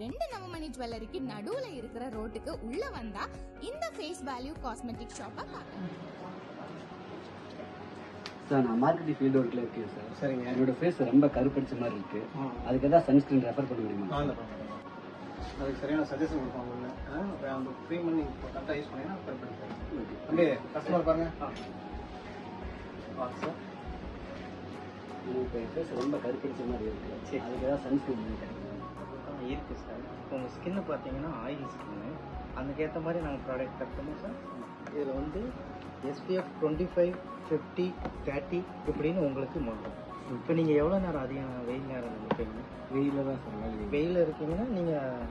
2 நவமணி ஜுவல்லரிக்கு நடுவுல இருக்கிற ரோட்டுக்கு உள்ள வந்தா இந்த ஃபேஸ் வேல்யூ காஸ்மெட்டிக் ஷாப்பை பார்க்கலாம். சார் நான் மார்க்கெட்டிங் ஃபீல்டு ஒர்க்கில் இருக்கேன் சார். சரிங்க. என்னோட ஃபேஸ் ரொம்ப கருப்படிச்ச மாதிரி இருக்கு. அதுக்கு ஏதாவது சன்ஸ்கிரீன் ரெஃபர் பண்ண முடியுமா? அதுக்கு சரியான சஜஷன் கொடுப்பாங்க உள்ள. அந்த 3 மணி கரெக்டாக யூஸ் பண்ணிங்கன்னா கருப்படிப்பாங்க. அப்படியே கஸ்டமர் பாருங்க. சார் உங்கள் ஃபேஸ் ரொம்ப கருப்படிச்ச மாதிரி இருக்கு. சரி, அதுக்கு ஏதாவது சன்ஸ்கிரீன் இருக்குது சார். இப்போ உங்கள் ஸ்கின்னு பார்த்தீங்கன்னா ஆயிலி ஸ்கின்னு, அதுக்கேற்ற மாதிரி நாங்கள் ப்ராடக்ட் தருவோம் சார். இதில் வந்து SPF 25, 50, 30 இப்படின்னு உங்களுக்கு மாறும். இப்போ நீங்கள் எவ்வளோ நேரம் அதிகம் வெயில் நேரம் நினைப்பீங்க? வெயிலில் தான் சார். வெயிலில் இருக்கீங்கன்னா நீங்கள்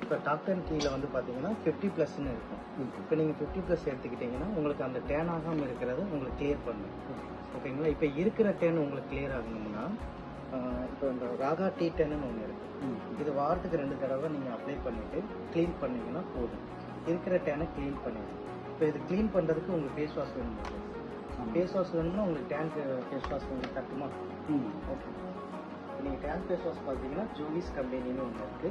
இப்போ டாக்டர் கீழே வந்து பார்த்தீங்கன்னா 50+ன்னு இருக்கும். இப்போ நீங்கள் 50+ எடுத்துக்கிட்டிங்கன்னா உங்களுக்கு அந்த டேன் ஆகாமல் இருக்கிறது உங்களுக்கு கிளியர் பண்ணும். ஓகேங்களா? இப்போ இருக்கிற டேன் உங்களுக்கு கிளியர் ஆகணும்னா இப்போ இந்த ராகா T10ன்னு ஒன்று இருக்குது. இது வாரத்துக்கு 2 தடவை நீங்கள் அப்ளை பண்ணிவிட்டு க்ளீன் பண்ணிங்கன்னா போதும். இருக்கிற டேனை க்ளீன் பண்ணிடுங்க. இப்போ இது க்ளீன் பண்ணுறதுக்கு உங்களுக்கு ஃபேஸ் வாஷ் வேணுமா? ஃபேஸ் வாஷ் வேணும்னா உங்களுக்கு டேன் ஃபேஸ் வாஷ் உங்களுக்கு கட்டுமா? ஓகே. நீங்கள் டேன் ஃபேஸ் வாஷ் பார்த்தீங்கன்னா ஜூவிஸ் கம்பெனின்னு ஒன்று இருக்குது,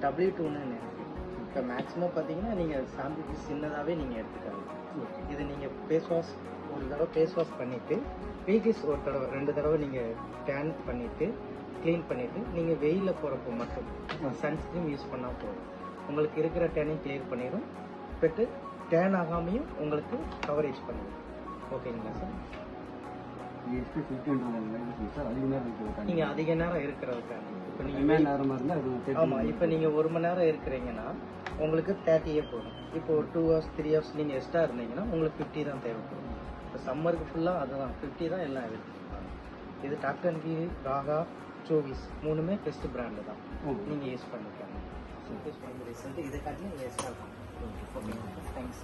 W2ன்னு இருக்குது. இப்போ மேக்ஸிமம் பார்த்தீங்கன்னா நீங்கள் சாம்பிள் சின்னதாகவே நீங்கள் எடுத்துக்கலாம். இது நீங்கள் ஃபேஸ் வாஷ் ஒரு தடவை ஃபேஸ் வாஷ் பண்ணிவிட்டு வீக்லிஸ் ஒரு தடவை 2 தடவை நீங்கள் டேன் பண்ணிவிட்டு க்ளீன் பண்ணிவிட்டு நீங்கள் வெயிலில் போகிறப்போ மட்டும் சன்ஸ்க்ரீம் யூஸ் பண்ணால் போதும். உங்களுக்கு இருக்கிற டேனையும் கிளியர் பண்ணிடும், பெட்டு டேன் ஆகாமையும் உங்களுக்கு கவரேஜ் பண்ணிடும். ஓகேங்களா சார்? சார் அதிக நேரம் இருக்கிறது நீங்கள் அதிக நேரம் இருக்கிறதுக்கான இப்போ நீங்கள் நேரமாக இருந்தால் ஆமாம், இப்போ நீங்கள் 1 மணி நேரம் இருக்கிறீங்கன்னா உங்களுக்கு 30 போதும். இப்போ ஒரு 2 hours 3 hours நீங்கள் எக்ஸ்ட்ரா இருந்தீங்கன்னா உங்களுக்கு 50 தான் தேவைப்படும். இப்போ சம்மருக்கு ஃபுல்லாக அதுதான் 50 தான் எல்லாம் இருக்குது. இது டாக்டர் கி, ராகா, ஜூவிஸ் 3மே பெஸ்ட் பிராண்டு தான். நீங்கள் யூஸ் பண்ணிக்கலாம். யூஸ் பண்ண ரிசல்ட் இதை காட்டி நீங்கள் எக்ஸ்ட்ரா பண்ணுங்க. Okay, thanks.